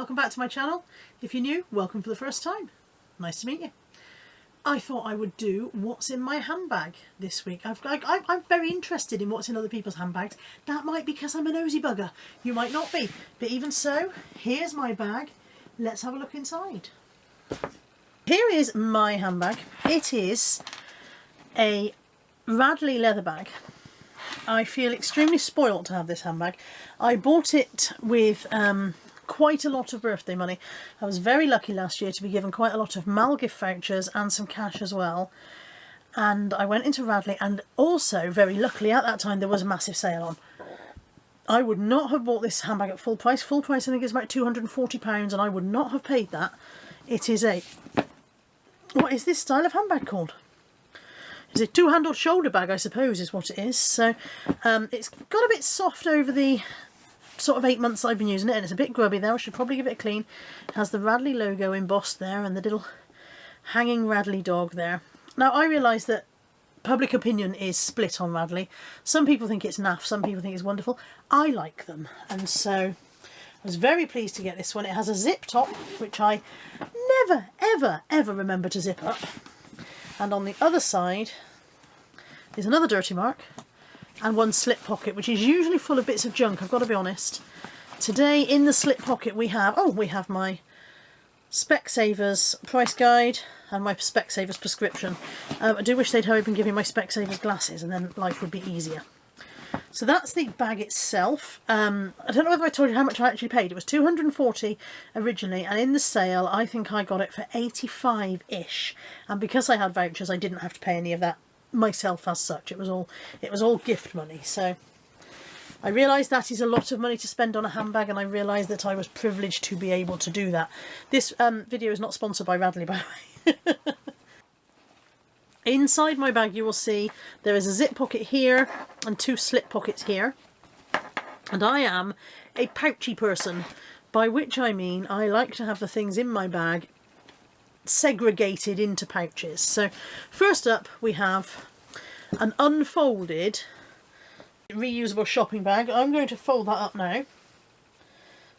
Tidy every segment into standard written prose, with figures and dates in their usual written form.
welcome back to my channel. If you're new, welcome for the first time. Nice to meet you. I thought I would do what's in my handbag this week. I'm very interested in what's in other people's handbags. That might be because I'm a nosy bugger. You might not be. But even so, here's my bag. Let's have a look inside. Here is my handbag. It is a Radley leather bag. I feel extremely spoilt to have this handbag. I bought it with quite a lot of birthday money. I was very lucky last year to be given quite a lot of Mal gift vouchers and some cash as well. And I went into Radley, and also very luckily at that time there was a massive sale on. I would not have bought this handbag at full price. Full price I think is about £240, and I would not have paid that. It is a... what is this style of handbag called? It's a two-handled shoulder bag, I suppose, is what it is. So it's got a bit soft over the sort of 8 months I've been using it, and it's a bit grubby there. I should probably give it a clean. It has the Radley logo embossed there and the little hanging Radley dog there. Now, I realise that public opinion is split on Radley. Some people think it's naff, some people think it's wonderful. I like them, and so I was very pleased to get this one. It has a zip top, which I never, ever, ever remember to zip up. And on the other side is another dirty mark and one slip pocket, which is usually full of bits of junk, I've got to be honest. Today in the slip pocket we have my Specsavers price guide and my Specsavers prescription. I do wish they'd hurry up and give me my Specsavers glasses, and then life would be easier. So that's the bag itself. I don't know whether I told you how much I actually paid. It was $240 originally, and in the sale I think I got it for $85-ish. And because I had vouchers, I didn't have to pay any of that myself as such. It was all gift money. So I realised that is a lot of money to spend on a handbag, and I realised that I was privileged to be able to do that. This video is not sponsored by Radley, by the way. Inside my bag you will see there is a zip pocket here and two slip pockets here, and I am a pouchy person, by which I mean I like to have the things in my bag segregated into pouches. So first up we have an unfolded reusable shopping bag. I'm going to fold that up now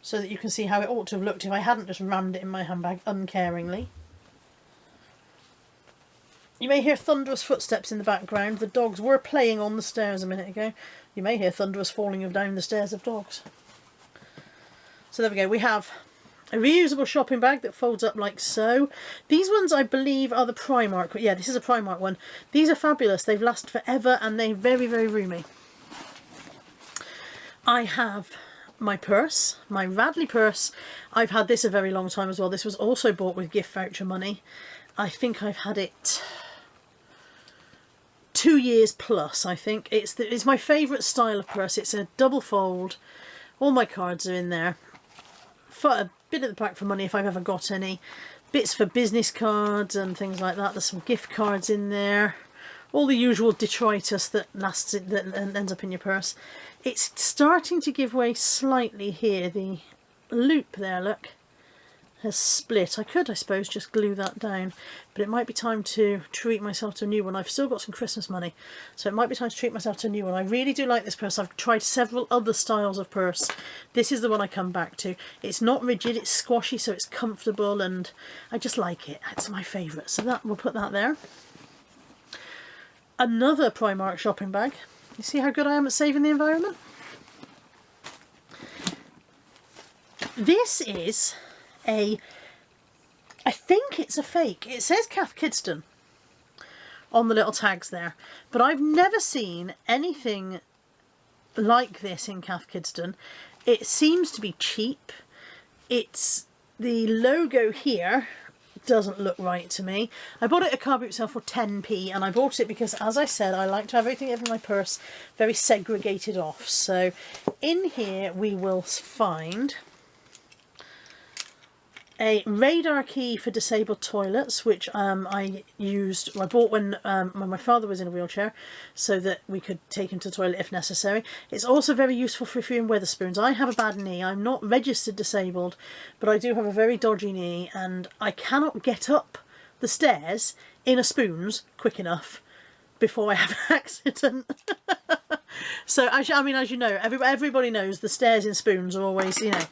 so that you can see how it ought to have looked if I hadn't just rammed it in my handbag uncaringly. You may hear thunderous footsteps in the background. The dogs were playing on the stairs a minute ago. You may hear thunderous falling down the stairs of dogs. So there we go. We have a reusable shopping bag that folds up like so. These ones I believe are the Primark. Yeah, this is a Primark one. These are fabulous. They've lasted forever and they're very, very roomy. I have my purse, my Radley purse. I've had this a very long time as well. This was also bought with gift voucher money. I think I've had it 2 years plus, I think. It's my favourite style of purse. It's a double fold. All my cards are in there. For a bit at the back for money if I've ever got any. Bits for business cards and things like that. There's some gift cards in there. All the usual detritus that ends up in your purse. It's starting to give way slightly here. The loop there, look, has split. I could, I suppose, just glue that down, but it might be time to treat myself to a new one. I've still got some Christmas money, so it might be time to treat myself to a new one. I really do like this purse. I've tried several other styles of purse. This is the one I come back to. It's not rigid, it's squashy, so it's comfortable, and I just like it. It's my favourite, so that we'll put that there. Another Primark shopping bag. You see how good I am at saving the environment? This is I think it's a fake. It says Cath Kidston on the little tags there, but I've never seen anything like this in Cath Kidston. It seems to be cheap. It's the logo here doesn't look right to me. I bought it at car boot sale for 10p, and I bought it because, as I said, I like to have everything in my purse very segregated off. So in here we will find a radar key for disabled toilets, which I bought when my father was in a wheelchair, so that we could take him to the toilet if necessary. It's also very useful for if you're in Wetherspoons. I have a bad knee. I'm not registered disabled, but I do have a very dodgy knee, and I cannot get up the stairs in a Spoons quick enough before I have an accident. So, as you know, everybody knows the stairs in Spoons are always, you know,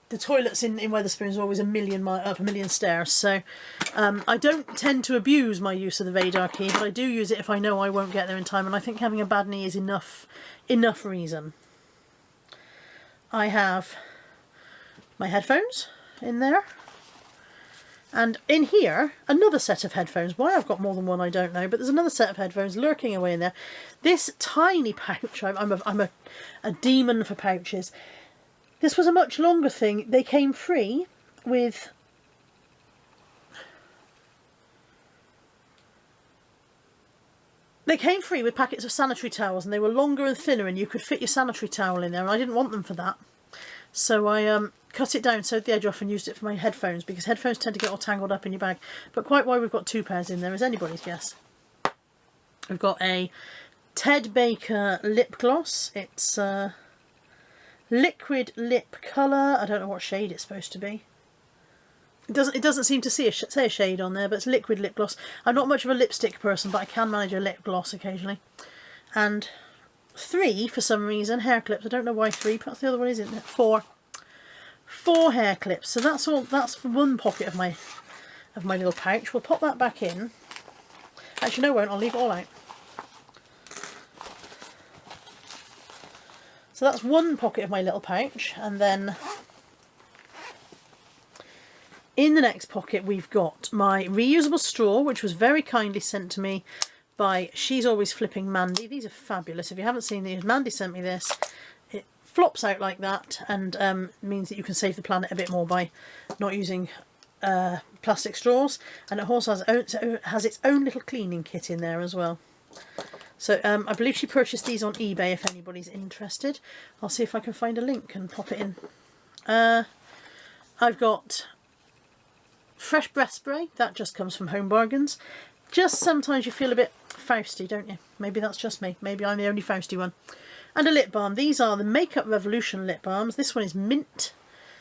the toilets in Wetherspoons are always a million stairs, so I don't tend to abuse my use of the Vadar key, but I do use it if I know I won't get there in time, and I think having a bad knee is enough reason. I have my headphones in there, and in here another set of headphones. Why I've got more than one I don't know, but there's another set of headphones lurking away in there. This tiny pouch, I'm a demon for pouches. This was a much longer thing. They came free with packets of sanitary towels, and they were longer and thinner, and you could fit your sanitary towel in there, and I didn't want them for that. So I cut it down, sewed the edge off, and used it for my headphones, because headphones tend to get all tangled up in your bag. But quite why we've got 2 pairs in there is anybody's guess. We've got a Ted Baker lip gloss. It's liquid lip colour. I don't know what shade it's supposed to be. It doesn't seem to say a shade on there, but it's liquid lip gloss. I'm not much of a lipstick person, but I can manage a lip gloss occasionally. And 3, for some reason, hair clips. I don't know why 3, perhaps the other one isn't it? 4 hair clips. So that's all. That's for one pocket of my little pouch. We'll pop that back in. Actually, no, I won't. I'll leave it all out. So that's one pocket of my little pouch, and then in the next pocket we've got my reusable straw, which was very kindly sent to me by She's Always Flipping Mandy. These are fabulous. If you haven't seen these, Mandy sent me this. It flops out like that, and means that you can save the planet a bit more by not using plastic straws, and it also has its own little cleaning kit in there as well. So I believe she purchased these on eBay if anybody's interested. I'll see if I can find a link and pop it in. I've got fresh breath spray. That just comes from Home Bargains. Just sometimes you feel a bit Fausty, don't you? Maybe that's just me. Maybe I'm the only Fausty one. And a lip balm. These are the Makeup Revolution lip balms. This one is mint,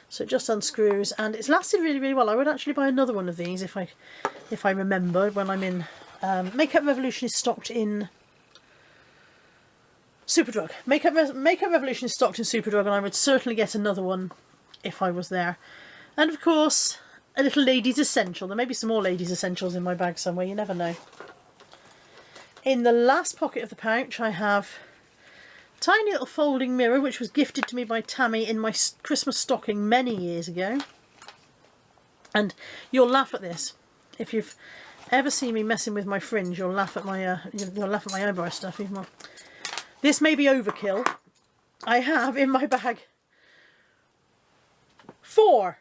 so it just unscrews, and it's lasted really, really well. I would actually buy another one of these if I remember when I'm in. Makeup Revolution is stocked in Superdrug. Makeup Revolution is stocked in Superdrug, and I would certainly get another one if I was there. And of course, a little ladies' essential. There may be some more ladies' essentials in my bag somewhere, you never know. In the last pocket of the pouch I have a tiny little folding mirror, which was gifted to me by Tammy in my Christmas stocking many years ago. And you'll laugh at this. If you've ever seen me messing with my fringe, you'll laugh at my eyebrow stuff even more. This may be overkill. I have in my bag 4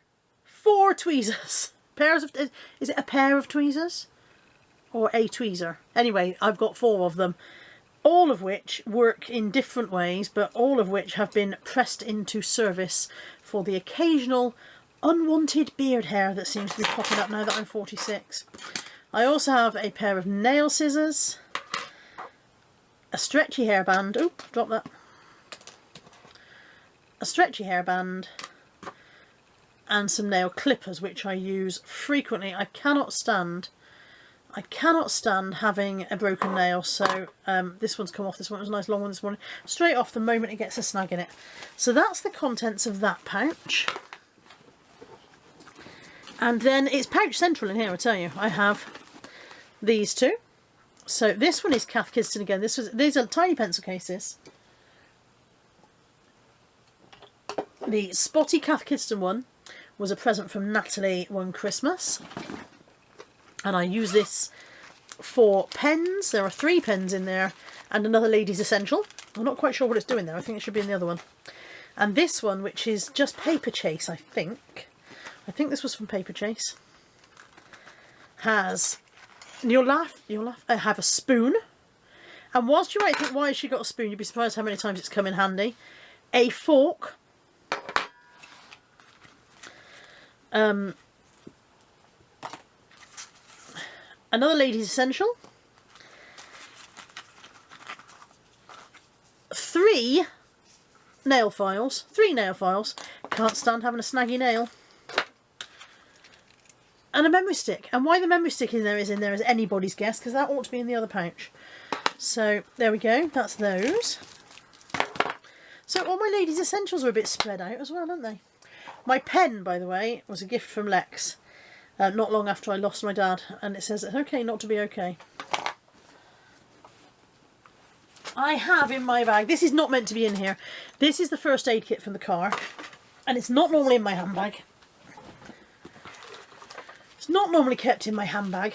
tweezers. Is it a pair of tweezers? Or a tweezer? Anyway, I've got 4 of them. All of which work in different ways, but all of which have been pressed into service for the occasional unwanted beard hair that seems to be popping up now that I'm 46. I also have a pair of nail scissors, a stretchy hairband. Oop, drop that. A stretchy hairband, and some nail clippers, which I use frequently. I cannot stand having a broken nail, so this one's come off. This one was a nice long one this morning. Straight off the moment it gets a snag in it. So that's the contents of that pouch. And then it's pouch central in here, I tell you. I have these 2. So this one is Cath Kidston again. These are tiny pencil cases. The spotty Cath Kidston one was a present from Natalie one Christmas. And I use this for pens. There are 3 pens in there and another ladies' essential. I'm not quite sure what it's doing there. I think it should be in the other one. And this one, which is just Paper Chase, I think this was from Paper Chase, has... You'll laugh. I have a spoon. And whilst you might think, why has she got a spoon? You'd be surprised how many times it's come in handy. A fork. Another ladies' essential. 3 nail files. 3 nail files. Can't stand having a snaggy nail. And a memory stick. And why the memory stick is anybody's guess, because that ought to be in the other pouch. So there we go, that's those. So all my ladies' essentials are a bit spread out as well, aren't they? My pen, by the way, was a gift from Lex, not long after I lost my dad, and it says it's okay not to be okay. I have in my bag, this is not meant to be in here, this is the first aid kit from the car, and it's not normally in my handbag. It's not normally kept in my handbag.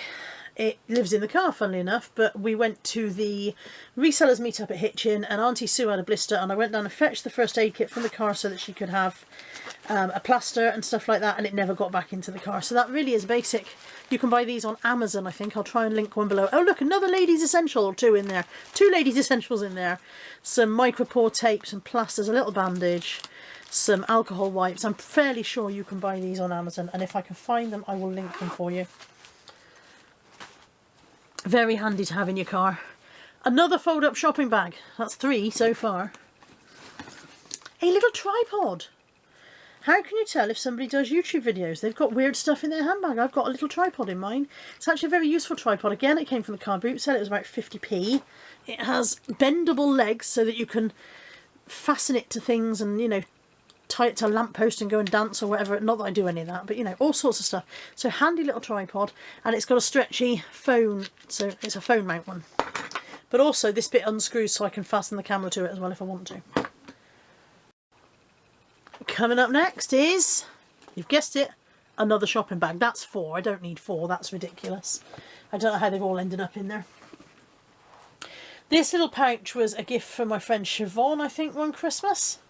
It lives in the car, funnily enough, but we went to the resellers meetup at Hitchin, and Auntie Sue had a blister, and I went down and fetched the first aid kit from the car so that she could have a plaster and stuff like that, and it never got back into the car. So that really is basic. You can buy these on Amazon, I think. I'll try and link one below. Oh look, another ladies essential or two in there. 2 ladies essentials in there. Some micropore tapes and plasters, a little bandage, some alcohol wipes. I'm fairly sure you can buy these on Amazon, and if I can find them I will link them for you. Very handy to have in your car. Another fold-up shopping bag. That's 3 so far. A little tripod. How can you tell if somebody does YouTube videos? They've got weird stuff in their handbag. I've got a little tripod in mine. It's actually a very useful tripod. Again, it came from the car boot sale. It was about 50p. It has bendable legs so that you can fasten it to things and, you know, tie it to a lamppost and go and dance or whatever. Not that I do any of that, but you know, all sorts of stuff. So handy little tripod, and it's got a stretchy phone, so it's a phone mount one. But also this bit unscrews so I can fasten the camera to it as well if I want to. Coming up next is, you've guessed it, another shopping bag. That's 4. I don't need 4, that's ridiculous. I don't know how they've all ended up in there. This little pouch was a gift from my friend Siobhan, I think, one Christmas.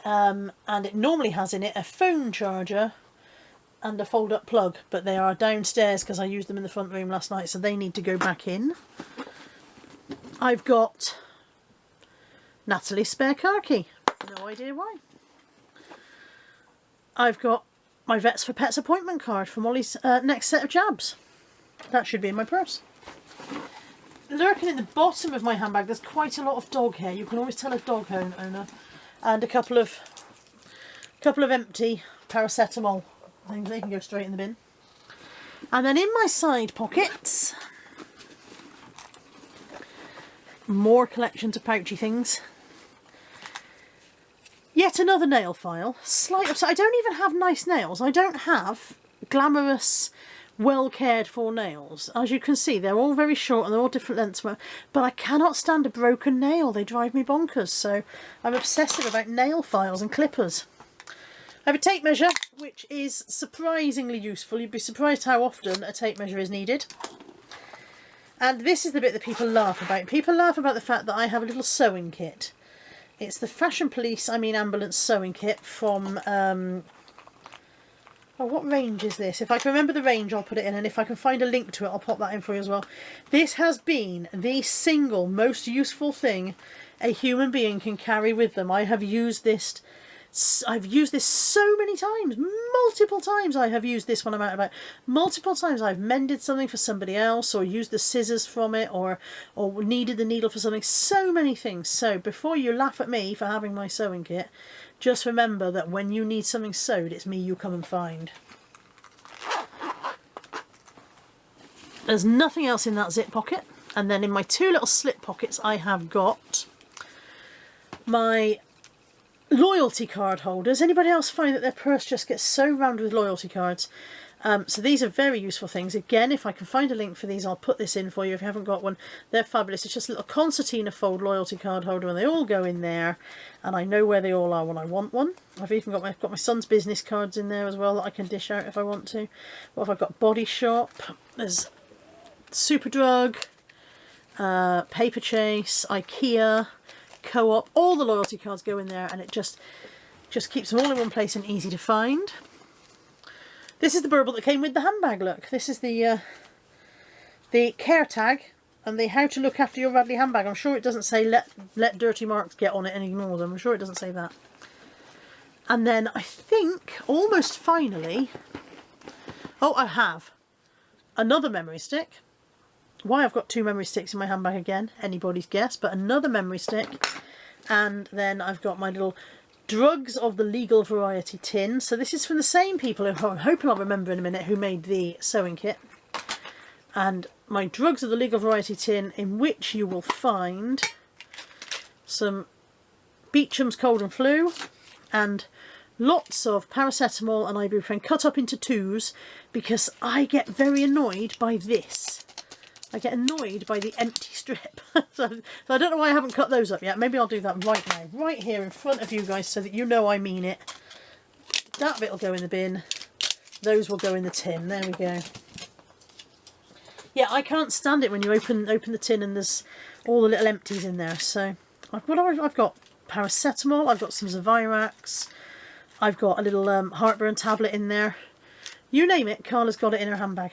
And it normally has in it a phone charger and a fold-up plug, but they are downstairs because I used them in the front room last night, so they need to go back in. I've got Natalie's spare car key. No idea why. I've got my Vets for Pets appointment card for Molly's next set of jabs. That should be in my purse. Lurking in the bottom of my handbag, there's quite a lot of dog hair. You can always tell a dog owner. And a couple of empty paracetamol things. They can go straight in the bin. And then in my side pockets, more collections of pouchy things. Yet another nail file. Slight upset. I don't even have nice nails. I don't have glamorous, well cared for nails. As you can see, they're all very short and they're all different lengths, but I cannot stand a broken nail. They drive me bonkers, so I'm obsessive about nail files and clippers. I have a tape measure, which is surprisingly useful. You'd be surprised how often a tape measure is needed. And this is the bit that people laugh about. People laugh about the fact that I have a little sewing kit. It's the Fashion Police, ambulance sewing kit from oh, what range is this? If I can remember the range, I'll put it in, and if I can find a link to it, I'll pop that in for you as well. This has been the single most useful thing a human being can carry with them. I've used this so many times. Multiple times I have used this when I'm out and about. Multiple times I've mended something for somebody else, or used the scissors from it, or needed the needle for something. So many things. So before you laugh at me for having my sewing kit, just remember that when you need something sewed, it's me you come and find. There's nothing else in that zip pocket. And then in my 2 little slip pockets, I have got my loyalty card holders. Anybody else find that their purse just gets so rammed with loyalty cards? So these are very useful things. Again, if I can find a link for these, I'll put this in for you if you haven't got one. They're fabulous. It's just a little concertina fold loyalty card holder, and they all go in there, and I know where they all are when I want one. I've even got my son's business cards in there as well that I can dish out if I want to. What have I got? Body Shop. There's Superdrug, Paper Chase, IKEA, Co-op. All the loyalty cards go in there, and it just keeps them all in one place and easy to find. This is the burble that came with the handbag. Look, this is the care tag and the how to look after your Radley handbag. I'm sure it doesn't say let dirty marks get on it and ignore them. I'm sure it doesn't say that. And then I think almost finally, oh, I have another memory stick. Why I've got 2 memory sticks in my handbag again, anybody's guess, but another memory stick. And then I've got my little Drugs of the Legal Variety tin. So this is from the same people who I'm hoping I'll remember in a minute, who made the sewing kit. And my Drugs of the Legal Variety tin, in which you will find some Beecham's Cold and Flu and lots of paracetamol and ibuprofen cut up into 2s, because I get very annoyed by this. I get annoyed by the empty strip. so I don't know why I haven't cut those up yet. Maybe I'll do that right now, right here in front of you guys, so that you know I mean it. That bit will go in the bin. Those will go in the tin. There we go. Yeah, I can't stand it when you open the tin and there's all the little empties in there. So I've got paracetamol, I've got some Zavirax, I've got a little heartburn tablet in there. You name it, Carla's got it in her handbag.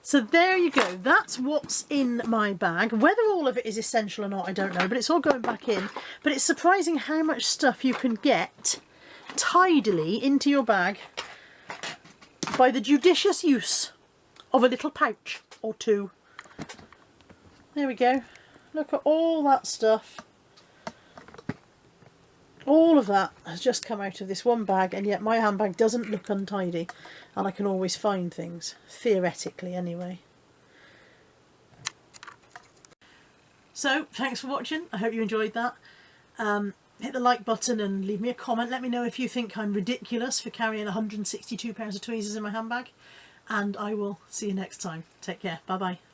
So there you go, that's what's in my bag. Whether all of it is essential or not, I don't know, but it's all going back in. But it's surprising how much stuff you can get tidily into your bag by the judicious use of a little pouch or 2. There we go. Look at all that stuff. All of that has just come out of this one bag, and yet my handbag doesn't look untidy, and I can always find things, theoretically anyway. So, thanks for watching. I hope you enjoyed that. Hit the like button and leave me a comment. Let me know if you think I'm ridiculous for carrying 162 pairs of tweezers in my handbag, and I will see you next time. Take care. Bye bye.